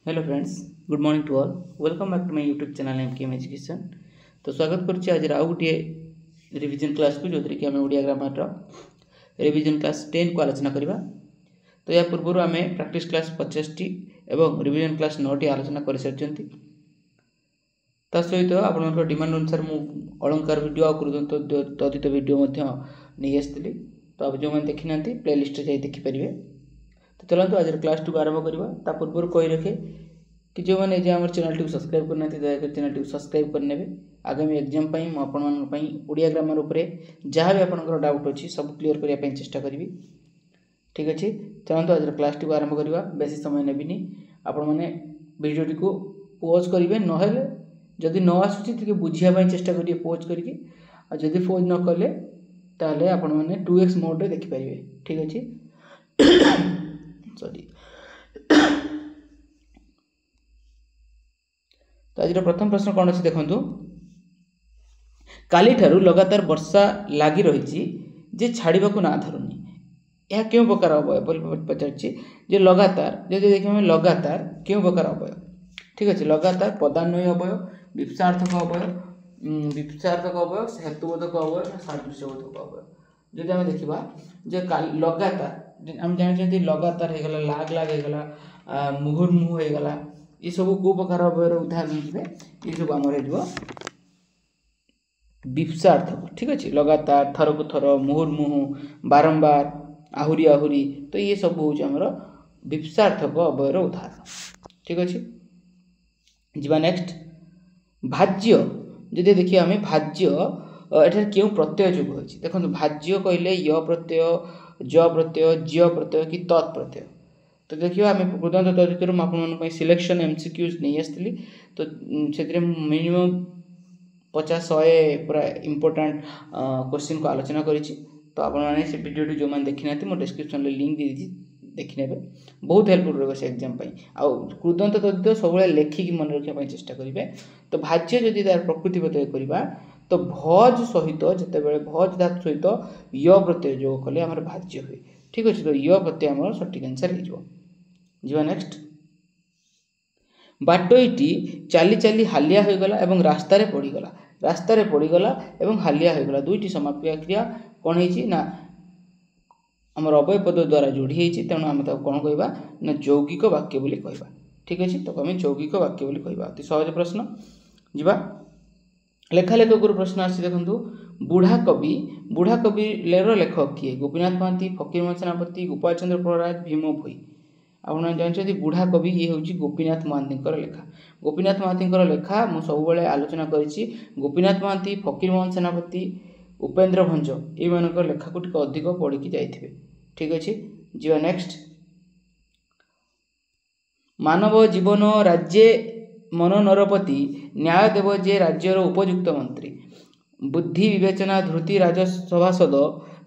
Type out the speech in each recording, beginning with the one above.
Hello friends, good morning to all. Welcome back to my YouTube channel MKM education. तो स्वागत करुच्ची आज आउ गोटे रिविजन क्लास को जो कि आम ओडिया ग्रामर रिविजन क्लास 10 को आलोचना करवा। तो या पूर्व आम प्रैक्टिस क्लास 50 टी एवं रिविजन क्लास 9 टी आलोचना कर सारी। ता सहित आप डिमांड अनुसार मु अलंकार वीडियो और तदित वीडियो नहीं आसती। तो आप जो मैंने देखी ना प्लेलिस्ट जाए देखिपारे। तो चलते आज क्लास को आरंभ करवा। ता पूर्व कही रखे कि जो मैंने आम चैनल टी सब्सक्राइब करना दयाकर चैनल टी सब्सक्राइब करने। आगामी एग्जाम मुझे ओडिया ग्रामर उपर जहाँ भी आपंकर डाउट अच्छी सब क्लीयर करने चेष्टा करी। ठीक अच्छे, चलते आज क्लास टी आरंभ करवा। बेसी समय नेबिनी, आपण मैंने वीडियो को पॉज करेंगे ना जदि न आसूँ बुझापी चेष्टा करेंगे पॉज करके। जदि पॉज न कले ताले आपण मैंने 2x मोड देखिपारे। ठीक अच्छे सॉरी। तो आज प्रथम प्रश्न कौन अच्छे देखु। काली ठारू लगातार वर्षा लगी रही जे छाड़ा को ना धरुनी, यह क्यों प्रकार अवयव पचार। लगातार जब देखिए लगातार क्यों प्रकार अवयव। ठीक अच्छे, लगातार पदान्वयी अवयव, विपसार्थक अवयव, हेतुबोधक अवयव, सादृश्यबोधक अवयव। जदि आम देखा जे लगातार आम जानते लगातार होगला, लाग लाग होगला, मुहुर्मुहु होगला, ये सब कौ प्रकार अवयर उदाहरण देवे। ये सब आमर हो विपसार्थक। ठीक अच्छे, लगातार, थर को थर, मुहुर्मुहु, बारंबार, आहुरी आहुरी। तो ये सब हूँ आमर विपसार्थक अवयर उदाहरण। ठीक अच्छे, जीवा नेक्स्ट। भाज्य जदि देखिए आम भाज्य एठार क्यों प्रत्यय जोग होती। देखो भाज्य कहले य प्रत्यय, ज प्रत्यय, ज्य प्रत्यय कि तत्प्रत्यय। तो देखिए आम कृदंत तदितर मुझे सिलेक्शन एमसीक्यूज नहीं आसती। तो से मिनिमम 50-100 पूरा इंपोर्टेंट क्वेश्चन को आलोचना करी। तो आपने से वीडियो जो मैंने देखी ना मुझे डिस्क्रिप्शन में लिंक दे देखने बहुत हेल्पफुल रहा से एग्जाम कृदंत तदित सब लेखिकी मन रखा चेष्टा करेंगे। तो भाज्य जदि तार प्रकृति प्रत्यय करवा तो भज सहित जिते भज धातु सहित य प्रत्यय जोग कले आम भाज्य हुए। ठीक अच्छे, तो य प्रत्यय आम सठिक आंसर हो। नेक्स्ट। बाटोईटी चाली चाली हालिया होगला एवं रास्तार पड़गला। रास्तार पड़गला एवं हालिया होगला दुईटी समाप्य क्रिया कौन है आमर अवय पद द्वारा जोड़ी होती। तेणु आम कौन कहवा ना यौगिक वाक्य बोली कहवा। ठीक अच्छे, तो आम यौगिक वाक्य बोली कहवा। अति सहज प्रश्न। जीवा लेखालेख गुरु प्रश्न आसी देखु। बुढ़ा कवि लेखक किए? गोपीनाथ महांती, फकीरमोहन सेनापति, गोपाल चंद्र प्रहराज, भीम भोई। आपड़ जानते बुढ़ा कवि ये हूँ गोपीनाथ महांती लेखा। गोपीनाथ महांती लेखा मुझे सब आलोचना करी। गोपीनाथ महांती, फकीरमोहन सेनापति, उपेन्द्र भंज ये लेखा को अधिक पढ़ी जाइए। ठीक अच्छे, जीवा नेक्स्ट। मानव जीवन राज्य मनोनरपति न्याय देव जे राज्यर उपयुक्त मंत्री। बुद्धि विवेचना धृति राजसभासद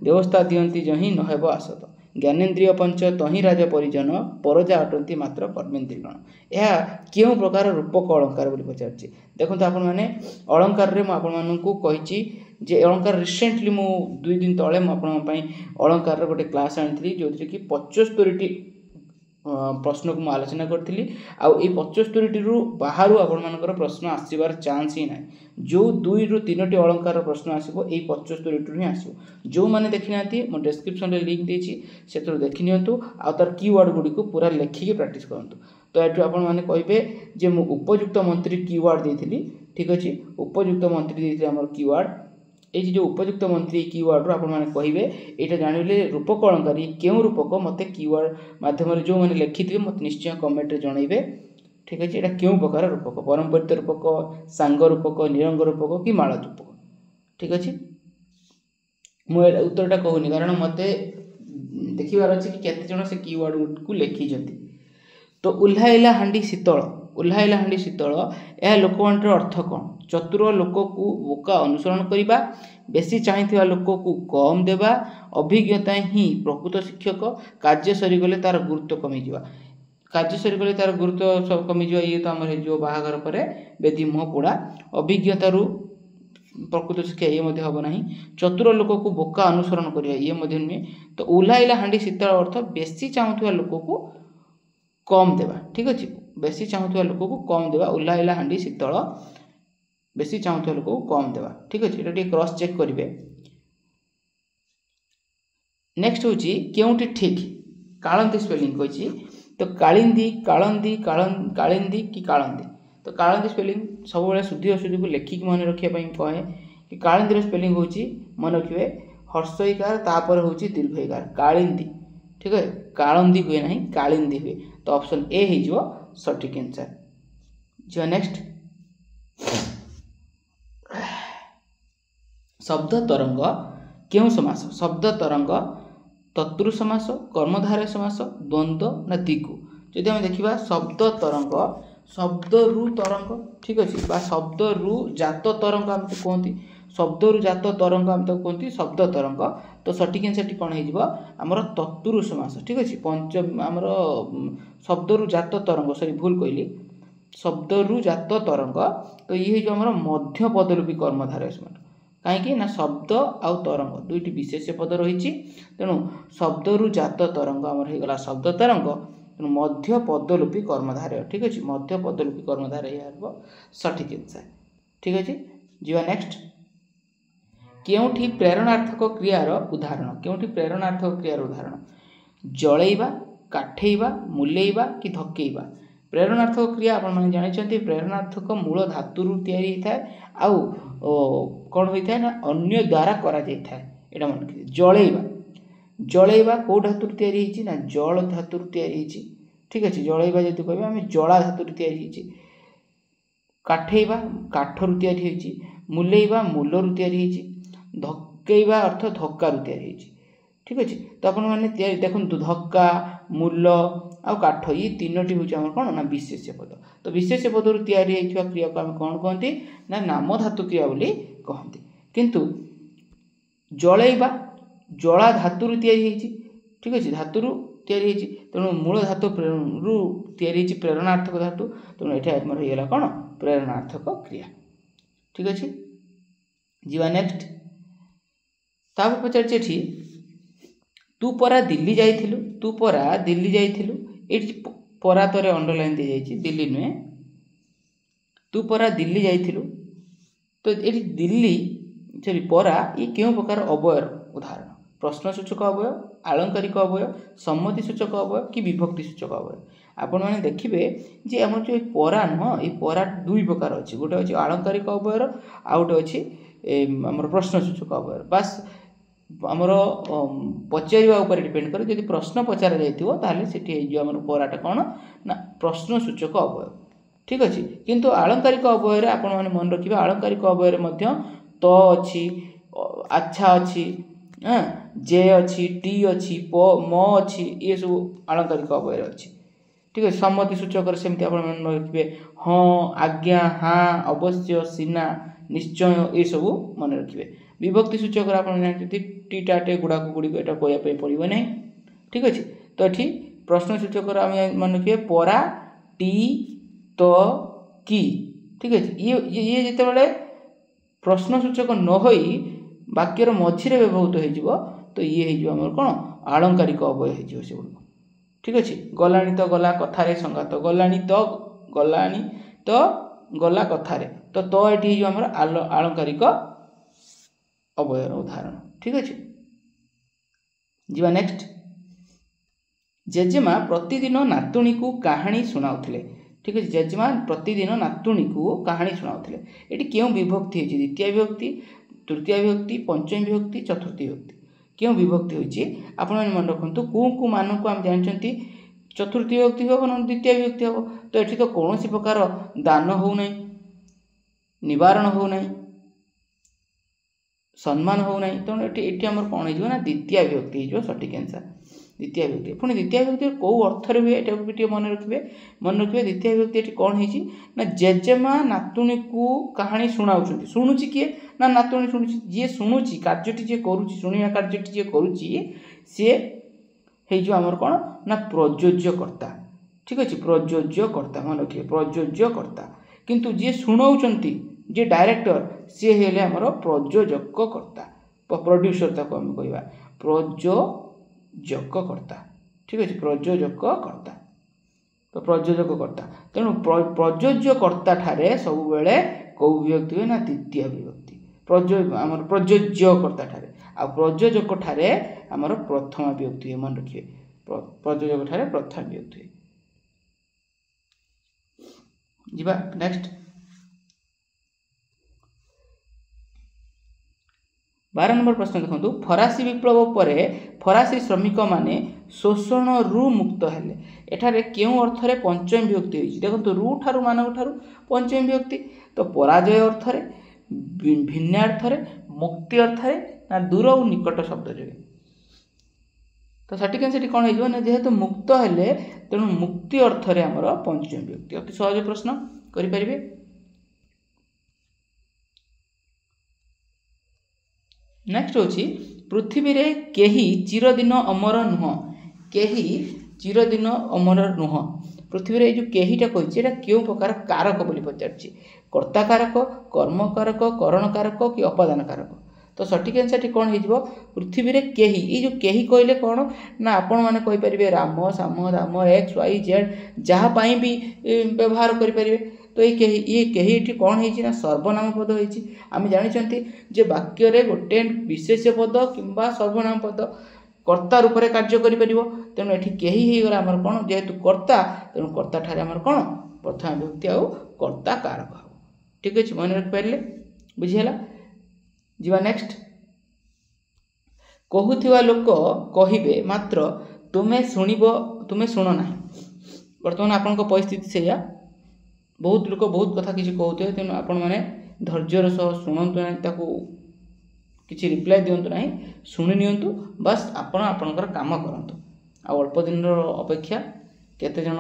व्यवस्था दियंती जही नहेब आसद। ज्ञानेन्द्रिय पंच तही राज परिजन परजा अटंती मात्र कर्मेन्द्रियगण। यह क्यों प्रकार रूपक अलंकार बोली पचार। देखो आपण मैंने अलंकार रे आपको कही जे अलंकार रिसेंटली मु 2 दिन तले अलंकार गोटे क्लास आनी जो कि 75टी प्रश्न को आलोचना करी। आउ 75टी बाहर आपर प्रश्न आसबार चान्स ही ना। जो 2-3टी अलंकार प्रश्न आसो ये 75टी ही आसो। जो मैंने देखी ना मुझे डिस्क्रिप्शन में लिंक देती से देखी नियंतु आ तार कीवर्ड गुड़ी को पूरा लेखिकी प्रैक्टिस करूँ। तो ये आपने कहे जे मु उपयुक्त मंत्री कीवर्ड देती। ठीक अच्छे, उपयुक्त मंत्री देती आम कीवर्ड ये जो उपयुक्त मंत्री कीवर्ड आप कहे यहाँ जानवे रूपक अलंकार ये क्यों रूपक मत कीवर्ड मध्यम जो मैंने लिखि मत निश्चय कमेंट में जनइबे। ठीक अच्छे, यहाँ क्यों प्रकार रूपक परम्परित रूपक, सांग रूपक, निरंग रूपक कि माल रूपक। ठीक अच्छे, मुझे उत्तरटा कहूनी कारण मत देखार अच्छे कि केते जन से कीवर्ड को लिखी। तो उल्हाइला हांडी शीतल, उल्हाइला हांडी शीतल यह लोकमानर अर्थ कौन? चतुर लोक को बोका अनुसरण करवा, बेसी चाहिए लोक को कम देवा, अभिज्ञता ही प्रकृत शिक्षक, कार्य सरीगले तार गुरुत्व कमिज। कार्य सरीगले तार गुरुत्व सब कमिज। ये तो आम जो बाहागर पर बेदी मुह पोड़ा अभिज्ञतारू प्रकृत शिक्षा ये हम ना। चतुर लोक को बोका अनुसरण करवा ये नुहे। तो उल्हाइला हांडी शीतल अर्थ बेसी चाहूवा लोक को कम देवा। ठीक अच्छे, बेसी चाहूवा लोक को कम देवा उल्लाइला हांडी शीतल बेसी चाहूवा लोक को कम देवा ठीक अच्छे ये क्रॉस चेक करेंगे। नेक्स्ट हूँ केउटी ठीक कालंदी स्पेलिंग कही तो कालिंदी कालंदी कालिंदी कि कालंदी तो कालंदी स्पेलिंग सब शुद्धि अशुद्धि को लेखिक मन रखापी कहे कि कालिंदी स्पेलिंग हूँ मन रखिए हर्षईकार तापर हूँ दीर्घईकार कालिंदी ठीक है कालंदी हुए ना कालिंदी हुए तो ऑप्शन ए हो सठिक आंसर। जो नेक्स्ट शब्द तरंग क्यों समास शब्द तरंग तत्पुरुष समास कर्मधारय समास द्वंद्व ना दिगु जदि आम देखा शब्द तरंग शब्द रु तरंग ठीक अच्छे शब्द रु जात तरंग आम कहते शब्द रु जात तरंग आम कहते शब्द तरंग तो सठिक आंसर कौन होमर तत्पुरुष समास ठीक अच्छे पंचम आमर शब्द रु जात तरंग सॉरी भूल कहली शब्द रु जात तरंग तो ये आमर मध्य पदरूपी कर्मधारय समास कहीं ना शब्द आउ तरंग दुईटी विशेष पद रही तेणु शब्द रु जात तरंग आमर होगा शब्द तरंग तेणु मध्य पदरूपी कर्मधारय ठीक अच्छे मध्य पदरूपी कर्मधारय यह सठिक आंसर ठीक अच्छे। जी नेक्स्ट केउठी प्रेरणार्थक क्रियार उदाहरण केउठी प्रेरणार्थक क्रियार उदाहरण जलैवा काठेइबा मुलेइबा कि धक्केइबा प्रेरणार्थक क्रिया आपण जानते प्रेरणार्थक मूल धातु तैयारी होता है आउ कौन होता है ना अन्य द्वारा करा जाता है यहाँ मन जलैवा जलैवा कौ धातु तैयारी होती ना जल धातु तैयारी होती ठीक अच्छे जलैवा जब कह आम जला धातु तैयारी होती काठेइबा काठर तैयारी होती मुलेइबा मूलर तैयारी होती धक्केइबा अर्थ धक्कार तैयारी होती ठीक अच्छे तो आप देखो धक्का मूल आ काठ ये तीनोटी हूँ आम कौन ना विशेष्य पद तो विशेष्य पद तैयारी क्रिया को आम कौन कहते ना नाम धातु क्रिया बोली कहते किंतु जलैवा जला धातु तैयारी ठीक अच्छे धातु तैयारी तेणु मूल धातु रु तैयारी प्रेरणार्थक धातु तेणु ये होगा कौन प्रेरणार्थक क्रिया ठीक अच्छे। जी नेक्स्ट तापर पचार तू परा दिल्ली जाइथिलु तू परा दिल्ली जाइथिलु ये परा तरे अंडरलाइन दी जाइछि दिल्ली नुहे तू परा दिल्ली जाइथिलु तो ये दिल्ली सॉरी परा ये क्यों प्रकार अवयर उदाहरण प्रश्नसूचक अवय आलंकारिक अवय सम्मति सूचक अवय कि विभक्ति सूचक अवय आपण मैंने देखिए जे आम जो परा नुह ये परा दुई प्रकार अच्छी गोटे अच्छे आलंकारिक अवयर आ गोटे अच्छी आम प्रश्नसूचक अवयर बास आमर पचार डिपेंड करे जब प्रश्न पचार जामर पराटा कौन ना प्रश्नसूचक अवय ठीक अच्छे किंतु आलंकारिक अवयर आपण मैंने मन रखिए आलंकारिक अवयर तो अच्छी अच्छा अच्छी जे अच्छी टी अच्छी म अच्छी ये सब आलंकारिक अवयर अच्छी ठीक है। सम्मति सूचक सेमती आप मन रखिए हाँ आज्ञा हाँ अवश्य सीना निश्चय ये सब मन रखिए। विभक्ति सूचक आप जानते टी टाटे गुड़ाक गुड़िक यहाँ कहवाई पड़ो ना ठीक अच्छे तो ये प्रश्न सूचक आम मन रखिए परा टी तो कि ठीक अच्छे ये जिते प्रश्न सूचक न हो वाक्यर मझे व्यवहृत हो तो ये होमर कौन आलंकारिक अवय हो से ठीक अच्छे। गलानी तो गला कथारे संगात गलानी तो गला कथारे तो ये आमर आलंकारिक अवयर उदाहरण ठीक अच्छे। जी नेक्स्ट जेजेमा प्रतिदिन नातुणी को कहानी शुणाउथिले ठीक अच्छे जेजेमा प्रतिदिन नातुणी को कहानी शुणाउथिले ये क्यों विभक्ति होती द्वितीय विभक्ति तृतीय विभक्ति पंचम विभक्ति चतुर्थी विभक्ति क्यों विभक्ति होती आप मन रखु को मान को आम जानते चतुर्थी विभक्ति हम ना द्वितीय विभक्ति हम तो ये तो कौन प्रकार दान हो ना निवारण हो ना सम्मान हो ना तेणु ये आम कौन हो द्वितीय विभक्ति हो सठिक आंसर द्वितीय विभक्ति पुणी द्वितीय विभक्ति कौ अर्थ हुए ये मन रखिए द्वितीय विभक्ति कौन है जेजेमा नातुणी को कहानी शुणाऊँ शुणुची किए ना नातुणी शुणुची जी शुणुची कार्यटी जी करुँच शुणा कार्यटी जी करुँची सी हो आमर कौन ना प्रयोज्यकर्ता ठीक अच्छे प्रयोज्यकर्ता मन रखिए प्रयोज्यकर्ता किंतु जी शुणाऊँच जी डायरेक्टर सी हेले आमर प्रयोजककर्ता प्रोड्यूसर ताको आम कहवा प्रयोजककर्ता ठीक अच्छे प्रयोजककर्ता। तो प्रयोजककर्ता तेणु प्रयोज्यकर्ता ठारे सब बेले कौ विभक्ति हुए ना तृतीय विभक्ति आमर प्रयोज्यकर्ता ठारे आ प्रयोजक ठारे आमर प्रथम विभक्ति हुए मन रखिए प्रयोजक ठारे प्रथम विभक्ति हुए जीवा नेक्स्ट 12 नंबर प्रश्न देखो फरासी विप्लव पर फरासी श्रमिक माने शोषण रु मुक्त हेले एठारे केउ अर्थ रे पंचम विभक्ति होइछि देखो रु ठारु मानव ठारु पंचम विभक्ति तो पराजय अर्थ रे भिन्न अर्थ रे मुक्ति अर्थ रे ना दूर और निकट शब्द जोगे तो सेठी कौन हो ना जेहेतु मुक्त हेले तेणु मुक्ति अर्थ रे हमर पंचम विभक्ति अति सहज प्रश्न करि परिबे नेक्स्ट होची पृथ्वी रे केही चिरदिन अमर नुह केही चिरदिन अमर नुह पृथ्वी रे जो केहीटा कहिछि एटा केउ प्रकार कारक बोली पचारछि कर्ता कारक कर्म कारक करण कारक कि अपादान कारक तो सठिक आंसर टी कोन हेजिवो पृथ्वी रे केही ई जो केही कहले कोन ना आपण माने कहि परिबे राम साम दाम एक्स वाई जेड जहा पई भी व्यवहार करि परिबे तो ये केहीटी कौन है ना सर्वनाम पद होइछि आमे जानि छथि जे वाक्य रे गोटे विशेष पद किंबा सर्वनाम पद कर्ता रूप में कार्य करि परिबो तेनु एठी केही हे गला हमर कोन जेहेतु कर्ता तेनु कर्ता ठारे हमर कोन प्रथम विभक्ति आ कर्ता कारक हो ठीक अछि मन रख परले बुझियला जीवा नेक्स्ट कहूथिवा लोक कहिबे मात्र तुमे शुण नाही वर्तमान आपनको परिस्थिति सेया बहुत लोक बहुत कथा किसी कहते तेणु आपण मैंने धैर्यर सह शुणु ना ताकू किसी रिप्लाई दिंतु ना शुणी नियंतु बस आपणकर काम करंतु आ अल्प दिन अपेक्षा केते जन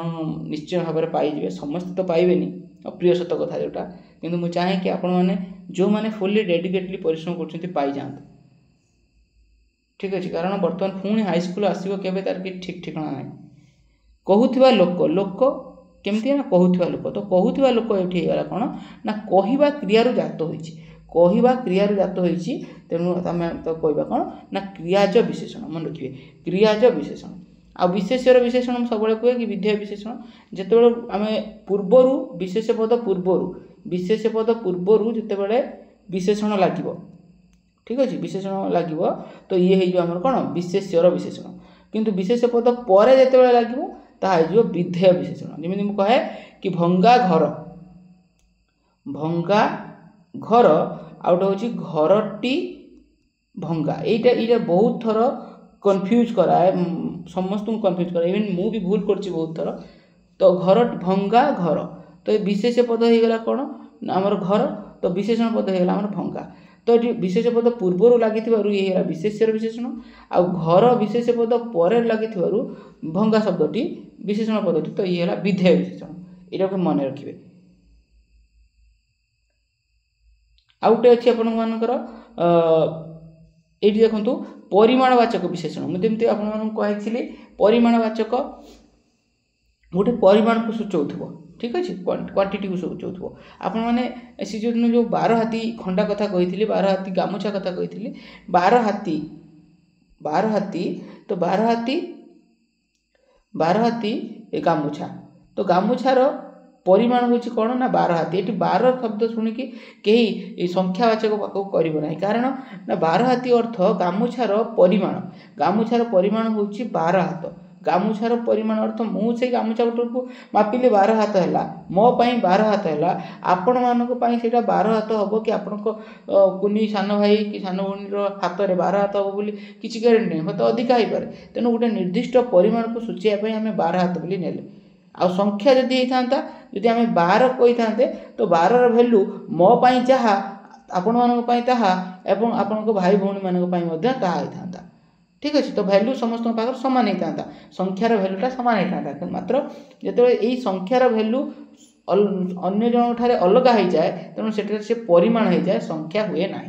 निश्चय भाव में पाइबे समस्त तो पाइबेनी अप्रिय सत कथा जोटा किंतु मुझे चाहे कि आपण मैंने जो मैंने फुल्ली डेडिकेटली परिश्रम कर पाई जाते ठीक अच्छे कारण बर्तमान पुणी हाईस्कल आसो केवे तार कि ठीक ठिकाना ना कहूथिबा लोक केमती ना कहूथिबा लोक तो कहूथिबा लोक एठी गला कोन ना कहिबा क्रियारु जात होइछि कहिबा क्रियारु जात होइछि तेनु तमे तो कहबा कोन ना क्रियाज विशेषण मन रखिबे क्रियाज विशेषण आ विशेष्यर विशेषण सब बळे कहे कि विधेय विशेषण जेतेबेले आमे पूर्वरु विशेष पद पूर्वरु जेतेबेले विशेषण लागिवो ठीक अछि विशेषण लागिवो तो ये हे जो हमर कोन विशेष्यर विशेषण किंतु विशेष पद परे जेतेबेले लागिवो ताहा जो विधेय विशेषण जेमिति मु कहे कि भंगा घर आउट होची घरटी भंगा एटा बहुत थर कंफ्यूज कराए समस्त को कंफ्यूज कराए इवन मु भी भूल करछि बहुत थर तो घर भंगा घर तो ये विशेष पद हो गला कोन हमर घर तो विशेषण पद हो गला हमर भंगा तो ये विशेष पद पूर्व लगी ये विशेष्यर विशेषण आ घर विशेष पद पर लगी भंगा शब्दटी विशेषण पदटी तो ये विधेय विशेषण यहाँ को मन रखिए आउटे अच्छी आपर ये देखु परिमाणवाचक विशेषण मुझे कही परिमाणवाचक गोटे परिमाण को सूचाऊ ठीक अच्छे क्वांटिटी को सूचाऊ आपण मैंने सी जो 12 हाथी खंडा कथा कही 12 हाथी गामुछा कथा कही 12 हाथी तो 12 हाथी गामुछा तो गामुछार परिमाण हूँ कौन ना 12 हाथी ये 12 शब्द शुणिकी कहीं संख्यावाचक कर कारण ना 12 हाथी अर्थ गामुछार परिमाण हूँ 12 हाथ गामुछार परिमाण अर्थ मुझे गामुछा को मापिले 12 हाथ है मो पाई 12 हाथ है आपण मानक 12 हाथ हम कि आपण कुनी सान भाई कि सान भूणीर हाथ में 12 हाथ हम बोली किसी ग्यारेंटी नहीं हत अधिका हो पाए तेणु गोटे निर्दिष्ट परिमाण को सूचाइवाई आम 12 हाथ बोली नेले आ संख्या जदि होता जदि आम 12 कही था तो 12 भैल्यू मो पाई जहाँ आपण मानी ताहा एवं आपण भाई भौणी मानी ताहा होता ठीक अच्छे तो भैल्यू समस्त पाखर सामान होता संख्यार भैल्यूटा सामान होता मात्र जो यही संख्यार भैल्यू अन्य जन ठारे अलग हो जाए तेणु से परिमाण हो जाए संख्या हुए ना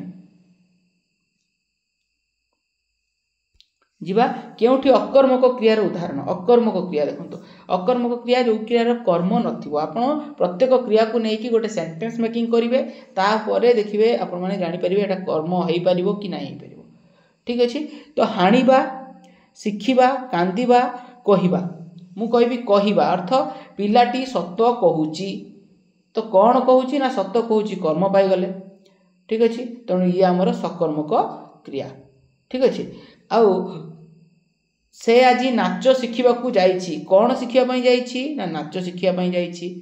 जीवा केउठी अकर्मक क्रियार उदाहरण अकर्मक क्रिया देखो अकर्मक क्रिया जो क्रियार कर्म नथिबो आपण प्रत्येक क्रिया को लेकिन गोटे सेंटेंस मेकिंग करेंगे तापर देखिए आपण मैंने जानीपर एटा कर्म हो पारिबो कि नहीं हो पारिबो ठीक अच्छे तो हाणिबा शिखिबा कांदिबा कहिबा मु कहबी कहिबा अर्थ पिलाटी सत कहूची तो कौन कहूची ना सत कहूची कर्म पाईगले ठीक अच्छे तेणु ये आमर सकर्मक क्रिया ठीक अच्छे आउ से आज नाच शिखा जाइए कौन शिखापी जाइए ना नाच शिखापी जाइए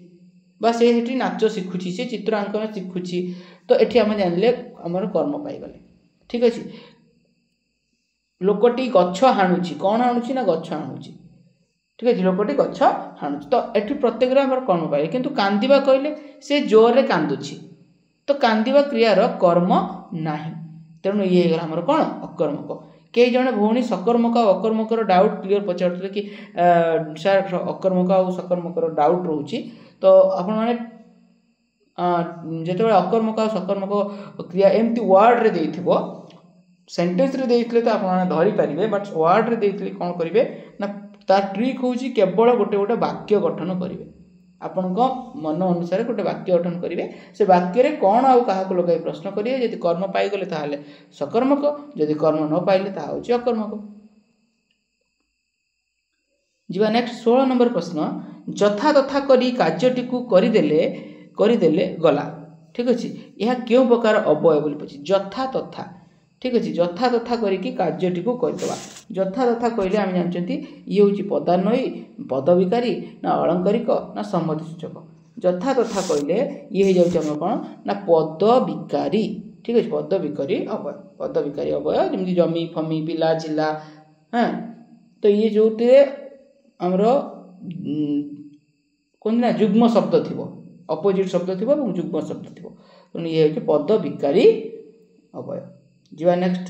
बा से नाच शिखुची से चित्रांकन शिखुची तो ये आम जानले आमर कर्म पाईगले ठीक अच्छे लोकटी गछ हाणुची कौन हाणुची ना गछ हाणुची ठीक है लोकटी गछ हाणुची तो ये प्रत्येक आम कर्म पाइले किंतु कांदिबा कहले से जोर कांदुची तो कांदिबा क्रियार कर्म नाही तेणु ये गला हमर कौन अकर्मक कई जने भौणी सकर्मक और अकर्मकर डाउट क्लियर पचारते कि सर अकर्मक और सकर्मकर डाउट रोची तो आपण माने जेते अकर्मक और सकर्मक क्रिया एमती वर्ड रे देथिबो सेंटेंस रे देथिले तो आपण धरि परिबे बट वर्ड रे देथिले कोन करिवे ना तार ट्रिक होची केवल गोटे गोटे वाक्य गठन करिवे आपण मन अनुसार गोटे वाक्य गठन करेंगे से वाक्य रे कौन आउ क्या लगे प्रश्न करेंगे यदि कर्म पाईगले ताहले सकर्मक यदि कर्म न पाइले ताहा होची अकर्मक जीवा नेक्स्ट 16 नंबर प्रश्न जथा तथा करी कार्यटी को करिदेले गला ठीक अच्छे यह क्यों प्रकार अवय बोली पची जथा तथा ठीक अच्छे जथा तथा करिकी कार्यटी को करदेवा जथा तथा कहले आम जानते ये हूँ पदान्वयी पदविकारी ना अलंकारिक ना सम्मति सूचक जथा तथा कहले ये हो जाए कौन ना पदविकारी ठीक अच्छे पदविकारी अवय जमी जमी फमी पिला जिला हाँ तो ये जो आमर कौन ना जुग्म शब्द थी अपोजिट शब्द थी जुग्म शब्द थी तेणु ये हूँ पदविकारी अवय जीवा नेक्स्ट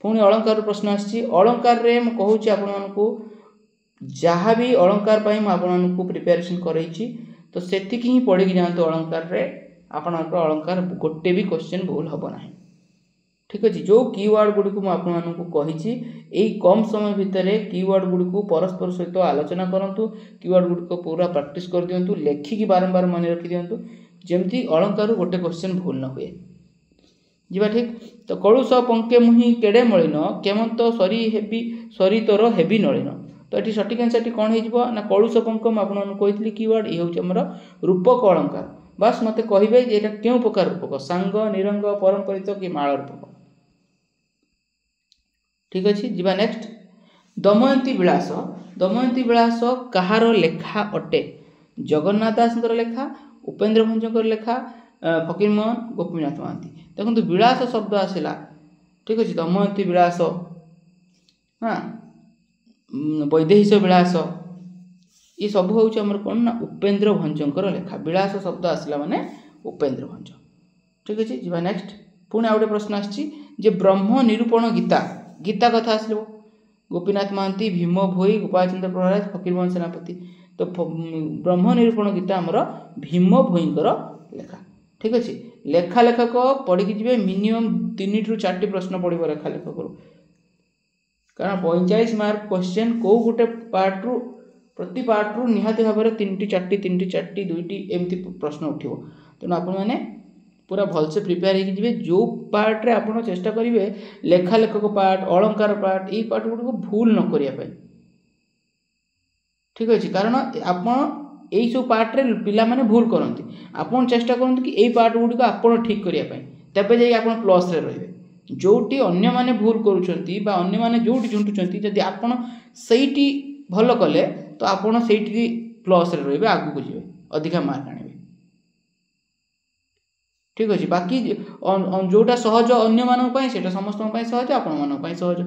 पुणी अलंकार प्रश्न आसी अलंकार रे मु कहूँ आपको जहाँ भी अलंकार पाई आपको प्रिपेरेसन करई तो सेति ही पढ़ी जातु अलंकार रे आपण अलंकार गोटे भी क्वेश्चन भूल हम ना ठीक अच्छे जो कीवर्ड गुड़ी को आपको कही कम समय भितर कीवर्ड गुड़ी को परस्पर सहित आलोचना करूँ कीवर्ड गुड़ी को पूरा प्रैक्टिस कर दिंतु लेखिकी बारंबार मन रखी दिंतु जमती अलंकार गोटे क्वेश्चन भूल न हुए जीवा ठीक तो कलुष पंके मुहि केड़े मलिन केमंत सरी तोर हेबी नलिन तो ये सठिक आंसर कौन हो ना कलुष पंक मुझे कीवर्ड ये हूँ आमर रूपक अलंकार बस मत कहे ये क्यों प्रकार रूपक सांग निरंग परंपरित कि माल रूपक ठीक अच्छे जीवा नेक्स्ट दमयंती विलास कहार लेखा अटे जगन्नाथ दास लेखा उपेन्द्र भंजकर लेखा फकीर मोहन गोपीनाथ महांती देखो विलास शब्द आसला ठीक अच्छे दमयंती विलास हाँ वैदेहिश विलास ये सब हूँ आमर कौन ना उपेन्द्र भंजकर लेखा विलास शब्द आसला माने उपेन्द्र भंज ठीक अच्छे जीवा नेक्स्ट पुणी आ गए प्रश्न आसी ब्रह्म निरूपण गीता कथा आसलो गोपीनाथ महांती भीम भोई गोपाल चंद्र प्रहलाद फकीर मोहन सेनापति तो ब्रह्म निरूपण गीता आमर भीम भोईंकर लेखा ठीक अच्छे लेखा लेखक पढ़ी जी मिनिमम 3 ରୁ 4 प्रश्न पड़ो लेखा लेखक कारण 45 मार्क क्वेश्चन कौ गोटे पार्ट रु प्रति पार्ट रु निहाती भाव में 3 टी 4 2 एमती प्रश्न उठो तेणु आपण मैंने पूरा भलसे प्रिपेयर होगी जो पार्ट रे आपण चेष्टा करेंगे लेखा लेखक पार्ट अलंकार पार्ट ये पार्ट गुड़ को भूल न करने ठीक अच्छे कारण आपण यही सब पार्ट रे पिला माने भूल करती आपन चेष्टा करते कि यही पार्ट गुड़ी को आपन ठीक करने तेज जाए आप प्लस रे रहिबे जोटी अन्य माने भूल करूछंती बा अन्य माने जोटी झुंटुछंती जदि आपन सेठी भल कले तो आपन सेठी प्लस रे रहिबे आगु को जिवे अधिका मार्क आनिबे ठीक अच्छे बाकी जोटा सहज अन्य मानक पई सेटा समस्त पई सहज आपन मानक पई सहज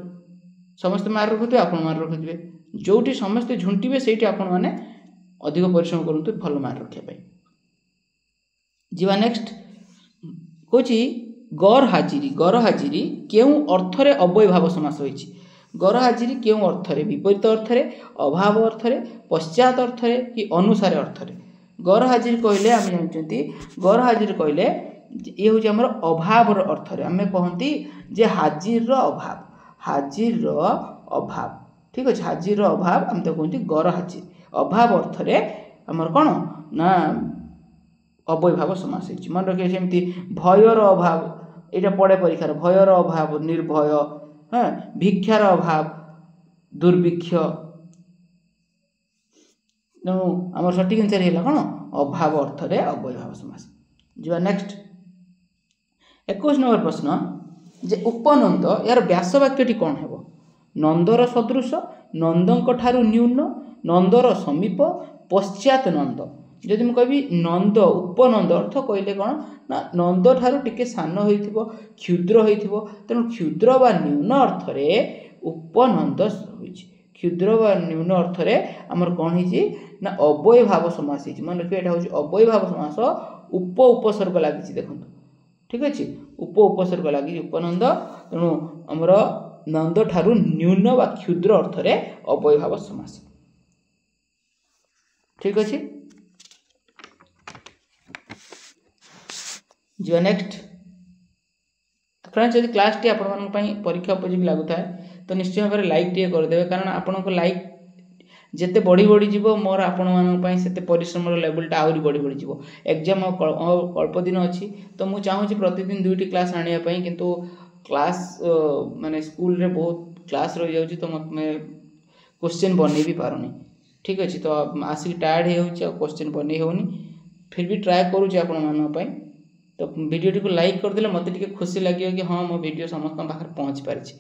समस्त मार्क रखुथे आपन मार्क रखुथे जोटी समस्त झुंटिबे सेठी आपन माने अधिक परिश्रम करूँ भल मार्क रखापी जीवा नेक्स्ट कौची गर हाजिरी क्यों अर्थरे अव्यय भाव समास होइछि गर हाजिरी क्यों अर्थरे विपरीत अर्थरे अभाव अर्थरे पश्चात अर्थरे कि अनुसार अर्थरे गर हाजिरी कहले आम जानते गर हाजिरी कहले ये हूँ आमर अभाव अर्थरे आम कहती जे हाजिर अभाव ठीक अच्छे हाजिर अभाव आम तो कहते गर हाजिर अभाव अर्थरे आमर कौन ना अव्यय भाव समास मन रखिए सेमती भयर अभाव यहाँ पड़े परीक्षार भयर अभाव निर्भय हाँ भिक्षार अभाव दुर्भिक्ष तेणु आम सठिक आंसर है कौन अभाव अर्थ रे अव्ययभाव समास। जा नेक्स्ट 21 नंबर प्रश्न जे उपनंद यार व्यास वाक्यटी कौन है नंदर सदृश नंदक ठारू न्यून नंदर समीप पश्चात नंद जदि मुझे कहि नंद उपनंद अर्थ कहले कौन ना नंद ठारू टिके सान हो क्षुद्र हो तेणु क्षुद्र बा न्यून अर्थ रे उपनंद होइछि क्षुद्र बा न्यून अर्थ रे हमर कौन होइछि ना अव्यय भाव समास होइछि मन रखिए एटा होइछि अव्यय भाव समास उप उपसर्ग लागिछि देखंतु ठीक अछि उप उपसर्ग लागी उपनंद तेणु हमर नंद ठारू न्यून बा क्षुद्र अर्थ रे अव्यय भाव समास ठीक अछि। जो नेक्स्ट फ्रेंड्स यदि क्लास टी आपण मन पई परीक्षा उपयोगी लागुता है तो निश्चय भाव लाइक टी कर देबे कारण आपण को लाइक जेते बढ़ी बढ़ी जीवो मोर आपण मन पई सेते परिश्रम लेवल टा आउरी बढ़ी बढ़ी जीवो एग्जाम अल्प दिन अछि तो मु चाहू छी प्रतिदिन दुईटी क्लास आनिया पई किंतु क्लास माने स्कूल रे बहुत क्लास रह जाउची तो मैं क्वेश्चन बनै भी पारुनी ठीक अछि तो आसी टायर्ड हे होची क्वेश्चन बनै होनी फिर भी ट्राई करू छी आपण मन पई तो वीडियो को लाइक कर देले मते टिके खुशी लागियो कि हां मो वीडियो समस्त पाखर पहुंच पारछि।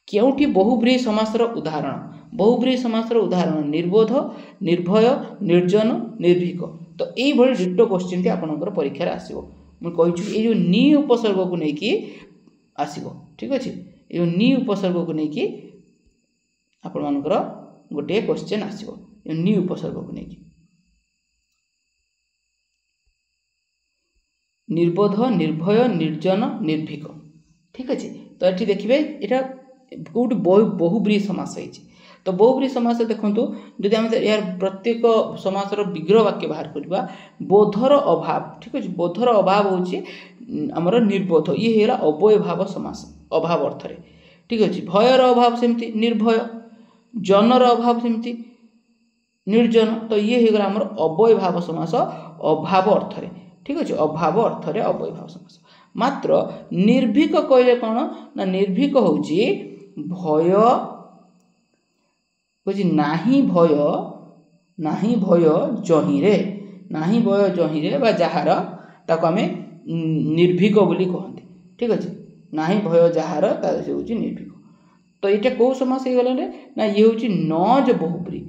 केउठी बहुब्रीहि समासर उदाहरण बहुब्रीहि समासर उदाहरण निर्बोध निर्भय निर्जन निर्भीक तो एई भली डिटो क्वेश्चन टी आपनकर परीक्षा रे आसीबो मु कहिछु ए जो नि उपसर्ग को नै कि आसीबो ठीक अछि ए जो नि उपसर्ग को नै कि आपन मानकर गोटे क्वेश्चन आसीबो ए नि उपसर्ग को नै कि निर्बोध निर्भय निर्जन निर्भीक ठीक अछि तो एठी देखिबे एटा कोट बहुब्रीहि समास है तो बहुब्रीहि समास देखंतु जदि हम यार प्रत्येक समासर विग्रह वाक्य बाहर करबा बोधर अभाव ठीक अछि बोधर अभाव होची हमर निर्बोध ये हेला अव्यय भाव समास अभाव अर्थ रे ठीक अछि भयर अभाव सेमति निर्भय जनर अभाव सेमति निर्जन तो ये हेगला हमर अव्यय भाव समास अभाव अर्थ रे ठीक अछि अभाव अर्थ रे अव्यय भाव समास मात्र निर्भीक कहले कोन ना निर्भीक होची भय बुझी नाही भय जही रे बा जहार ताको हमें निर्भीक बोली कहते ठीक अछि नाही भय जहार ता से होची निर्भीक तो एटा को समास हे गले ना ये होची नज बहुब्रीहि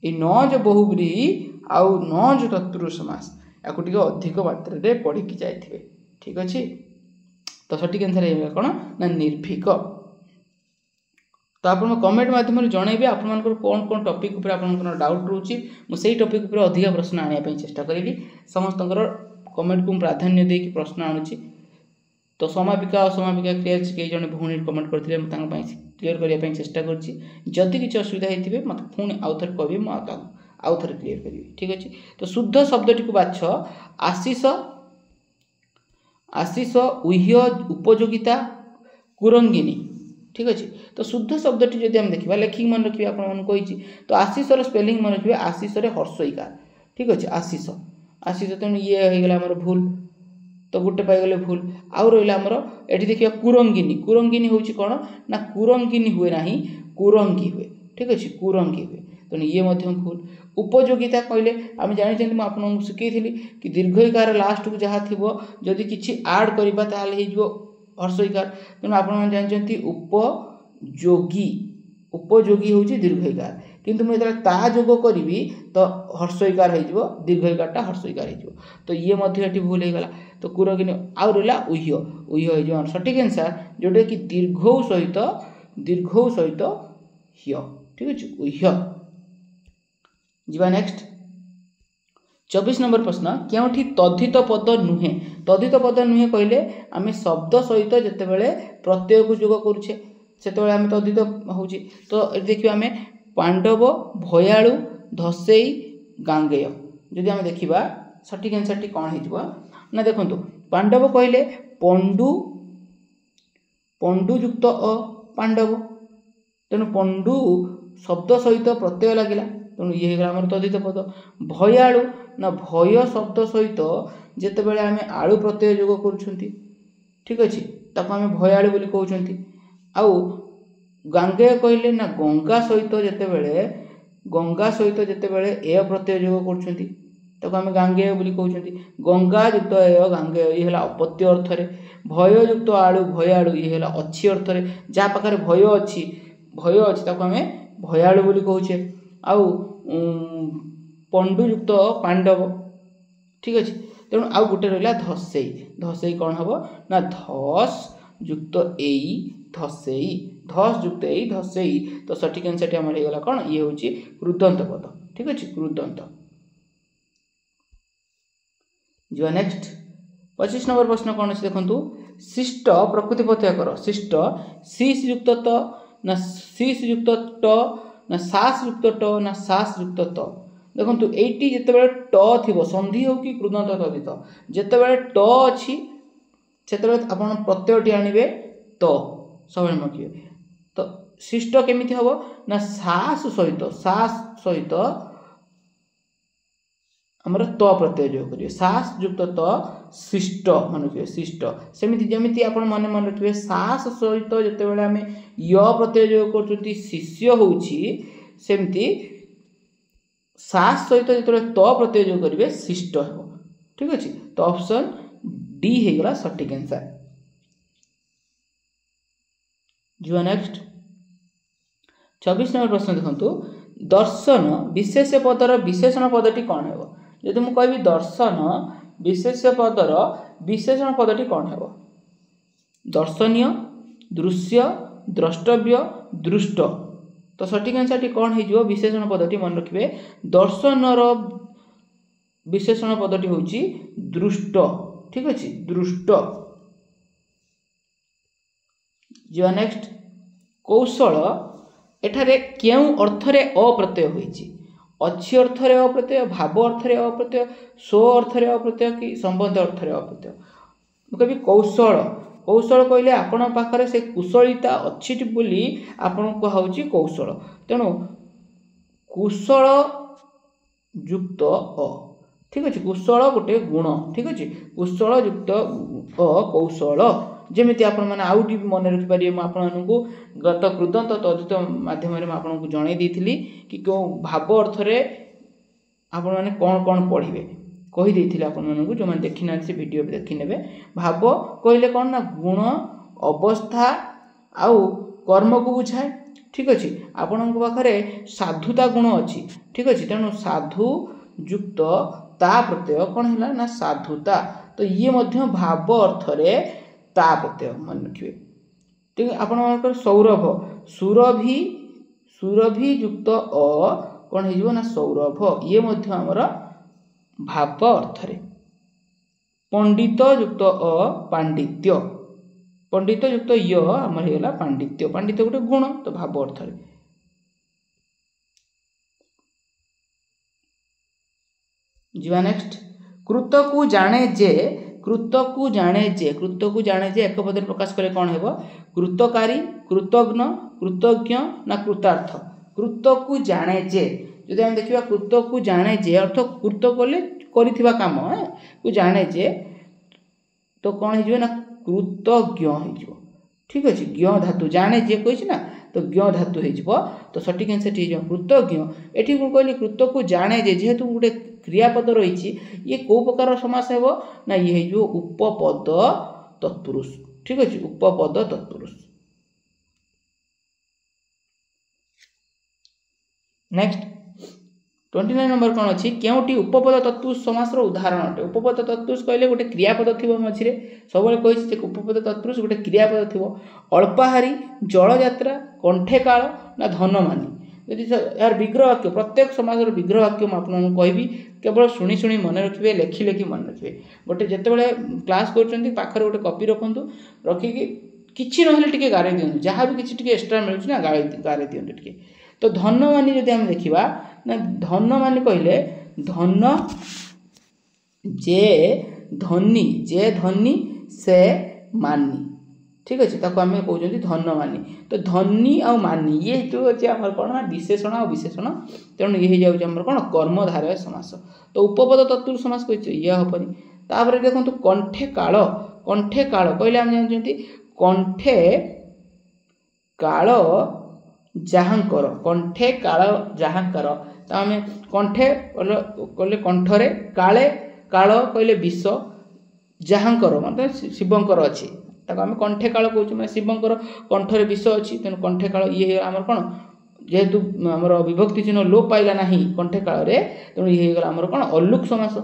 ए नज बहुब्रीहि आउ नज तत्पुरुष समास याको टिके अधिक मात्रा रे पढ़ी कि जायथिबे ठीक अछि तो सठिक आंसर हे कोन ना निर्भीक तो आप कमेंट माध्यम जनइबे आपण कौन कौन टॉपिक ऊपर आपन डाउट रोची मु सेही टॉपिक ऊपर अधिक प्रश्न आनिया पई चेष्टा करिवि समस्तकर कमेंट को प्राधान्य देकी प्रश्न आनुची तो समापिका असमापिका क्लियर के जने भौणी कमेंट करथिले म तांग पई क्लियर करिया पई चेष्टा करची जदि किछ असुविधा हेतिबे मते पुणी आउथर कहबे म आउथर क्लियर करिवि ठीक अछि तो शुद्ध शब्दटी को बाछ आशीष उह्य उपयोगिता कुरंगिनी ठीक अछि तो शुद्ध शब्दटी जदि हम देखिबा लेखिक मन रखिबा आपण मन कहिछि तो आशीष रो स्पेलिंग मन रखिबा आशीष रे हर्षइकार ठीक अछि आशीष तेणु ये हो गला हमर भूल तो गुटे पाई गले भूल आउ रहिला हमर एठी देखिबा कुरंगिनी होछि कोन ना कुरंगिनी हुए नाही कुरंगी हुए ठीक अछि कुरंगी हुए तेणु ये मध्यम भूल उपयोगिता कहले हम जानि छथि म आपन सिखैथिली कि दीर्घइकार लास्ट को जहा थिबो जदि किछि ऐड करिबा ताले हे जो हर्षइकार तेणु आपण जानि छथि उपयोगी होची दीर्घइकार किंतु मैं ता जोग करी तो हर्षइकार हो दीर्घइकारटा हर्षइकार हो तो ये मध्य एटी भूल हो गला तो कुरंगिनी आउ रहा उह्य हो सठिक आंसर जोटा कि दीर्घ सहित ह्य ठीक अछि उह्य जीवा नेक्स्ट 24 नंबर प्रश्न केउठी तद्धित पद नुहे कहले आम शब्द सहित जिते बड़े प्रत्यय को जोग करुचे से आम तद्धित होची तो देखिए आम पांडव भयालु धसेई गांगेय जदि आम देखा सठिक आंसर टी कौन हो ना देखो पांडव कहले पंडु युक्त पांडव तेणु पंडु शब्द सहित प्रत्यय लगिला तेणु ये आम तद्धित पद भयालु ना भय शब्द सहित जिते बड़े आम आलु प्रत्यय जोग करुछंती ठीक अछि ताको आम भयालु बोली कहउछंती आउ गांगेय कहले ना गंगा सहित जिते बड़े गंगा सहित जितेबाला ए प्रत्यय जोग कर आम गांगेय बोली कहते गंगा युक्त ए गांगेय ये है अपत्य अर्थ रे भय युक्त आलु भयालु ये है अच्छी अर्थ रे जहाँ पाखे भय अच्छी आम भयालु बोली कहचे आउ पंडु युक्त पांडव ठीक अच्छे तेणु आउ गोटे रहा धसई धसई कौन हम ना धस युक्त एई धसई धस युक्त एई धसई तो सठिक आंसर आम होगा कौन ये हूँ कृदंत पद ठीक अच्छे कृदंत जो नेक्स्ट 25 नंबर प्रश्न कौन अच्छे देखु शिष्ट प्रकृति प्रत्यय कर शिष्ट शीश युक्त त ना शीश युक्त ट ना सास युक्त ट ना सास युक्त त देखो ये जितेबाला ट थी संधि हो कि कृदंत तदित जितेबाला ट अच्छी से आप प्रत्ययटी आणवे त सबमुखी तो शिष्ट केमिति हम ना सास सहित आमर त प्रत्यय जो करेंगे सास युक्त त शिष्ट मन रखिए शिष्ट सेमती जमी आप मन मन रखिए सास सहित जिते आम य प्रत्यय जो कर शिष्य होमती सास सहित जो त प्रत्यय जो करेंगे शिष्ट हो ठीक अच्छे तो ऑप्शन डी होगा सठिक आंसर जो नेक्स्ट 26 नंबर प्रश्न देखो दर्शन विशेष पदर विशेषण पदटी कौन है जदि मुझे कहि दर्शन विशेष पदर विशेषण पदटी कौन है दर्शनीय दृश्य द्रष्टव्य दृष्ट तो सठिक आंसर कौन हो विशेषण पदटी मन रखिए दर्शनर विशेषण पदटी हूँ दृष्ट ठीक अच्छे दृष्ट जो नेक्स्ट कौशल एठारे क्यों अर्थरे अप्रत्यय होइछि अच्छी अर्थरे अप्रत्यय भाव अर्थरे अप्रत्यय स्व अर्थरे अप्रत्यय कि संबंध अर्थरे अप्रत्यय कभी कौशल कौशल कहले आपण पाखरे से कुशलिता अच्छी बोली आपण कहउछि कौशल तेणु कुशल युक्त अ ठीक अच्छे कुशल गोटे गुण ठीक अच्छे कुशल युक्त अ कौशल जमी आपण मैंने आउटी मन रखिपारे आपको गत कृदंत तदित मध्यम आपको जन कि क्यों भाव अर्थ आपण मैंने कौन कौन पढ़े कहीदे आपको जो मैंने देखी ना से वीडियो देखी ने भाव कहले कौन ना गुण अवस्था आउ कर्म को बुझाए ठीक अच्छे आपण पाखे साधुता गुण अच्छी ठीक अच्छे तेणु साधु युक्त ता प्रत्यय कौन है ना साधुता तो ये मध्य भाव अर्थ रे ता प्रत्यय मन रखिए ठीक है आप सौरभ सुरभि सुरभि युक्त अ कौन हो ना सौरभ ये मध्य आमर भाव अर्थ रे पंडित युक्त अ पांडित्य पंडित युक्त य आमर होगा पांडित्य पांडित्य गोटे गुण तो भाव अर्थ रे जीवा नेक्स्ट कृत को जाने जे कृत को जाने जे एक पद प्रकाश करे कौन है कृतकारी कृतज्ञ कृतज्ञ ना कृतार्थ कृत को जाने जे जदि हम देखिए कृत को जाने जे अर्थ कृत कले करिथिबा काम को जाने जे तो कौन हो ना कृतज्ञ हो ठीक अच्छे ज्ञ धातु जाने जे कही ना तो ज्ञ धातु हो तो सठिक आंसर कृतज्ञ एठी को कहली कृत को जाने जे जेहेतु गोटे क्रियापद रही ये कौ प्रकार समास है ना ये जो उपपद तत्पुरुष ठीक अच्छे उपपद तत्पुरुष नेक्स्ट 29 नंबर कौन अच्छी क्योंटी उपपद तत्पुरुष समास उदाहरण अटे उपपद तत्पुरुष कहले गोटे क्रियापद थी मझे सब कही उपपद तत्पुरुष गोटे क्रियापद थी अल्पाहारी जलयात्रा कंठे काल ना धनमानी यदि यार विग्रह वाक्य प्रत्येक समाज विग्रह वाक्य मुझे कहबी केवल शुणी शुणी मन रखिए लेखि लेखि मन रखिए गोटे जिते क्लास कर गोटे कॉपी रखु रखिकी किसी ना गारे दिखाँ जहाँ भी किसी एक्सट्रा मिलूँ ना गारे दिखाँ टे तो धनमानी जदि आम देखा ना धनमानी कहले धन जे धनी से मानी ठीक अच्छे ताको आम कहते धनमानी तो धनी आ मानी ये जो अच्छे आम कौन ना विशेषण आ विशेषण तेणु ये जाऊँगी कौन कर्मधारय समास तो उपपद तत्पुरुष समास कही ये हेनी तापर देखो कंठे काल कहले आम जानते कंठे काल ଯାହାଙ୍କର କଣ୍ଠେ କାଳ ଯାହାଙ୍କର ତ ଆମେ କଣ୍ଠେ କହିଲେ କଣ୍ଠରେ କାଳେ କାଳ କହିଲେ ବିଷ ଯାହାଙ୍କର ମାନେ ଶିବଙ୍କର ଅଛି ତାକୁ ଆମେ କଣ୍ଠେ କାଳ କହୁଛୁ ମାନେ ଶିବଙ୍କର କଣ୍ଠରେ ବିଷ ଅଛି ତେଣୁ କଣ୍ଠେ କାଳ ଇଏ ହେଇଗଲା ଆମର କ'ଣ ଯେହେତୁ ଆମର ବିଭକ୍ତି ଚିହ୍ନ ଲୋପ ପାଇଲା ନାହିଁ କଣ୍ଠେ କାଳରେ ତେଣୁ ଇଏ ହେଇଗଲା ଆମର କ'ଣ ଅଲୁକ ସମାସ।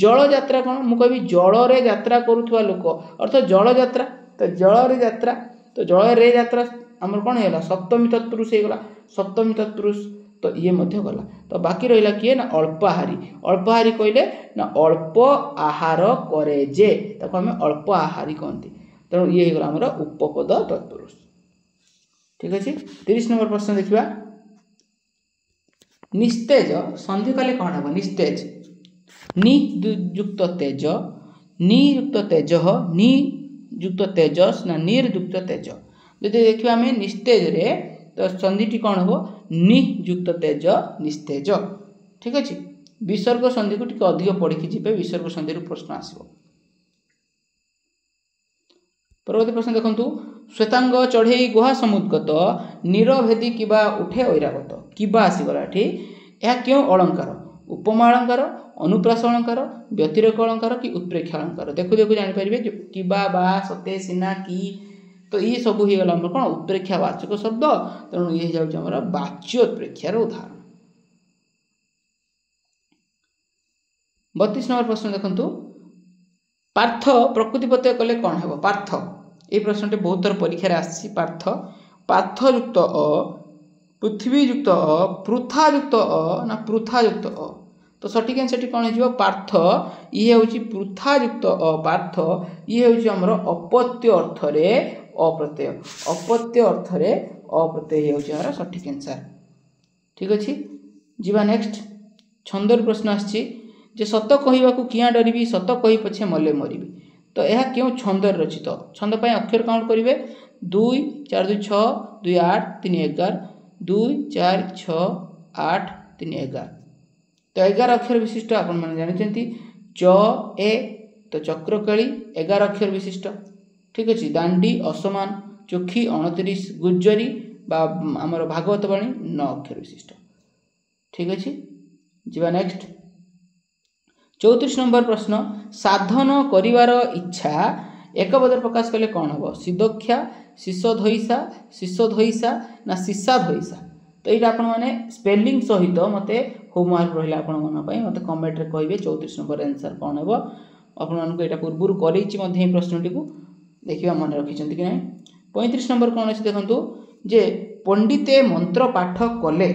ଜଳଯାତ୍ରା କ'ଣ ମୁଁ କହିବି ଜଳରେ ଯାତ୍ରା କରୁଥିବା ଲୋକ ଅର୍ଥାତ୍ ଜଳଯାତ୍ରା ତ ଜଳରେ ଯାତ୍ରା ତ ଜଳରେ ଯାତ୍ରା ଆମର କ'ଣ ହେଇଗଲା ସପ୍ତମୀ ତତ୍ପୁରୁଷ ହେଇଗଲା ସପ୍ତମୀ ତତ୍ପୁରୁଷ ତ ଇଏ ମଧ୍ୟ ଗଲା ତ ବାକି ରହିଲା କିଏ ନା ଅଳ୍ପାହାରୀ ଅଳ୍ପାହାରୀ କହିଲେ ନା ଅଳ୍ପ ଆହାର କରେ ଯେ ତାକୁ ଆମେ ଅଳ୍ପ ଆହାରୀ କହନ୍ତି ତେଣୁ ଇଏ ହେଇଗଲା ଆମର ଉପପଦ ତତ୍ପୁରୁଷ। ଠିକ ଅଛି 30 ନମ୍ବର ପ୍ରଶ୍ନ ଦେଖିବା ନିସ୍ତେଜ ସନ୍ଧି କଲେ କ'ଣ ହେବ ନିସ୍ତେଜ ନି ଯୁକ୍ତ ତେଜ ନି ଯୁକ୍ତ ତେଜ ନି ଯୁକ୍ତ ତେଜସ୍ ନା ନିର୍ ଯୁକ୍ତ ତେଜ ଯଦି ଦେଖିବା ଆମେ ନିସ୍ତେଜରେ ତ ସନ୍ଧିଟି କ'ଣ ହେବ ନି ଯୁକ୍ତ ତେଜ ନିସ୍ତେଜ। ଠିକ ଅଛି ବିସର୍ଗ ସନ୍ଧିକୁ ଟିକେ ଅଧିକ ପଢ଼ିକି ଯିବେ ବିସର୍ଗ ସନ୍ଧିରୁ ପ୍ରଶ୍ନ ଆସିବ। ପରବର୍ତ୍ତୀ ପ୍ରଶ୍ନ ଦେଖନ୍ତୁ ଶ୍ଵେତାଙ୍ଗ ଚଢ଼େଇ ଗୁହା ସମୁଦ୍ଗତ ନିରଭେଦୀ କିବା ଉଠେ ଐରାବତ କିବା ଆସିଗଲା ଏଠି ଏହା କେଉଁ ଅଳଙ୍କାର ଉପମା ଅଳଙ୍କାର ଅନୁପ୍ରାସ ଅଳଙ୍କାର ବ୍ୟତିରେକ ଅଳଙ୍କାର କି ଉତ୍ପ୍ରେକ୍ଷା ଅଳଙ୍କାର ଦେଖୁ ଦେଖୁ ଜାଣିପାରିବେ କିବା ବା ସତେ ସିନା କି ତ ଇଏ ସବୁ ହେଇଗଲା ଆମର କ'ଣ ଉତ୍ପ୍ରେକ୍ଷା ବାଚକ ଶବ୍ଦ ତେଣୁ ଇଏ ହେଇଯାଉଛି ଆମର ବାଚ୍ୟ ଉତ୍ପ୍ରେକ୍ଷାର ଉଦାହରଣ। 32 ନମ୍ବର ପ୍ରଶ୍ନ ଦେଖନ୍ତୁ ପାର୍ଥ ପ୍ରକୃତି ପ୍ରତ୍ୟୟ କଲେ କ'ଣ ହେବ ପାର୍ଥ এই প্রশ্নটি ବହୁତ ଥର ପରୀକ୍ଷାରେ ଆସିଛି ପାର୍ଥ ପାର୍ଥ ଯୁକ୍ତ ଅ ପୃଥିବୀ ଯୁକ୍ତ ଅ ପୃଥା ଯୁକ୍ତ ଅ ନା ପୃଥା ଯୁକ୍ତ ଅ ତ ସଠିକ୍ ଆନ୍ସରଟି କ'ଣ ହେଇଯିବ ପାର୍ଥ ଇଏ ହେଉଛି ପୃଥା ଯୁକ୍ତ ଅ ପାର୍ଥ ଇଏ ହେଉଛି ଆମର ଅପତ୍ୟ ଅର୍ଥରେ ଅପ୍ରତ୍ୟୟ ଅପତ୍ୟ ଅର୍ଥରେ ଅପ୍ରତ୍ୟୟ ହେଉଛି ଆମର ସଠିକ୍ ଆନ୍ସର। ଠିକ୍ ଅଛି ଯିବା ନେକ୍ସଟ ଛନ୍ଦରୁ ପ୍ରଶ୍ନ ଆସିଛି ଯେ ସତ କହିବାକୁ କିଆଁ ଡରିବି ସତ କହି ପଛେ ମଲେ ମରିବି ତ ଏହା କେଉଁ ଛନ୍ଦରେ ରଚିତ ଛନ୍ଦ ପାଇଁ ଅକ୍ଷର କାଉଣ୍ଟ କରିବେ 2 4 2 6 2 8 3 11 2 4 6 8 3 11 ତ 11 ଅକ୍ଷର ବିଶିଷ୍ଟ ଆପଣମାନେ ଜାଣିଛନ୍ତି ଚ ଏ ତ ଚକ୍ରକଳି 11 ଅକ୍ଷର ବିଶିଷ୍ଟ। ଠିକ୍ ଅଛି ଦାଣ୍ଡି ଅସମାନ ଚୋଖୀ 29 ଗୁଜ୍ଜରୀ ବା ଆମର ଭାଗବତ ବାଣୀ 9 ଅକ୍ଷର ବିଶିଷ୍ଟ। ଠିକ୍ ଅଛି ଯିବା ନେକ୍ସଟ 34 ନମ୍ବର ପ୍ରଶ୍ନ ସାଧନ କରିବାର ଇଚ୍ଛା ଏକ ପଦରେ ପ୍ରକାଶ କଲେ କ'ଣ ହେବ ସିଦକ୍ଷା ଶିଶ ଧଇସା ନା ଶିଶା ଧଇସା ତ ଏଇଟା ଆପଣମାନେ ସ୍ପେଲିଂ ସହିତ ମୋତେ ହୋମୱାର୍କ ରହିଲା ଆପଣମାନଙ୍କ ପାଇଁ ମୋତେ କମେଣ୍ଟରେ କହିବେ 34 ନମ୍ବର ଆନ୍ସର କ'ଣ ହେବ ଆପଣମାନଙ୍କୁ ଏଇଟା ପୂର୍ବରୁ କରେଇଛି ମଧ୍ୟ ଏହି ପ୍ରଶ୍ନଟିକୁ ଦେଖିବା ମନେ ରଖିଛନ୍ତି କି ନାହିଁ। 35 ନମ୍ବର କ'ଣ ଅଛି ଦେଖନ୍ତୁ ଯେ ପଣ୍ଡିତେ ମନ୍ତ୍ର ପାଠ କଲେ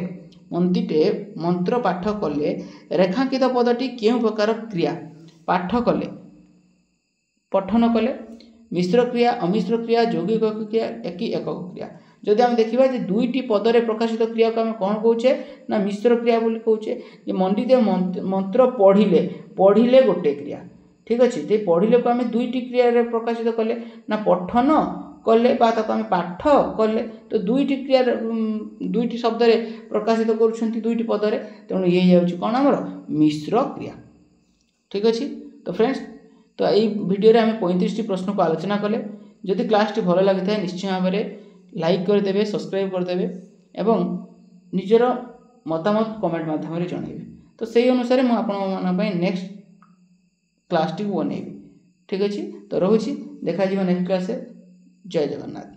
ମନ୍ଦିଟେ ମନ୍ତ୍ର ପାଠ କଲେ ରେଖାଙ୍କିତ ପଦଟି କେଉଁ ପ୍ରକାର କ୍ରିୟା ପାଠ କଲେ ପଠନ କଲେ ମିଶ୍ର କ୍ରିୟା ଅମିଶ୍ର କ୍ରିୟା ଯୌଗିକ କ୍ରିୟା କି ଏকক କ୍ରିୟା ଯଦି ଆମେ ଦେଖିବା ଯେ ଦୁଇଟି ପଦରେ ପ୍ରକାଶିତ କ୍ରିୟାକୁ ଆମେ କ'ଣ କହୁଛେ ନା ମିଶ୍ର କ୍ରିୟା ବୋଲି କହୁଛେ ଯେ ମଣ୍ଡିତେ ମନ୍ତ୍ର ପଢ଼ିଲେ ଗୋଟେ କ୍ରିୟା। ଠିକ୍ ଅଛି ଯେ ପଢ଼ିଲେକୁ ଆମେ ଦୁଇଟି କ୍ରିୟାରେ ପ୍ରକାଶିତ କଲେ ନା ପଠନ କଲେ ବା ତାକୁ ଆମେ ପାଠ କଲେ ତ ଦୁଇଟି କ୍ରିୟାରେ ଦୁଇଟି ଶବ୍ଦରେ ପ୍ରକାଶିତ କରୁଛନ୍ତି ଦୁଇଟି ପଦରେ ତେଣୁ ଇଏ ହେଇଯାଉଛି କ'ଣ ଆମର ମିଶ୍ର କ୍ରିୟା। ଠିକ୍ ଅଛି ତ ଫ୍ରେଣ୍ଡସ୍ ତ ଏଇ ଭିଡ଼ିଓରେ ଆମେ 35ଟି ପ୍ରଶ୍ନକୁ ଆଲୋଚନା କଲେ ଯଦି କ୍ଲାସ୍ଟି ଭଲ ଲାଗିଥାଏ ନିଶ୍ଚୟ ଭାବରେ ଲାଇକ୍ କରିଦେବେ ସବସ୍କ୍ରାଇବ୍ କରିଦେବେ ଏବଂ ନିଜର ମତାମତ କମେଣ୍ଟ ମାଧ୍ୟମରେ ଜଣାଇବେ ତ ସେଇ ଅନୁସାରେ ମୁଁ ଆପଣମାନଙ୍କ ପାଇଁ ନେକ୍ସଟ କ୍ଲାସ୍ଟିକୁ ବନେଇବି। ଠିକ୍ ଅଛି ତ ରହୁଛି ଦେଖାଯିବ ନେକ୍ସଟ କ୍ଲାସ୍ରେ ଜୟ ଜଗନ୍ନାଥ।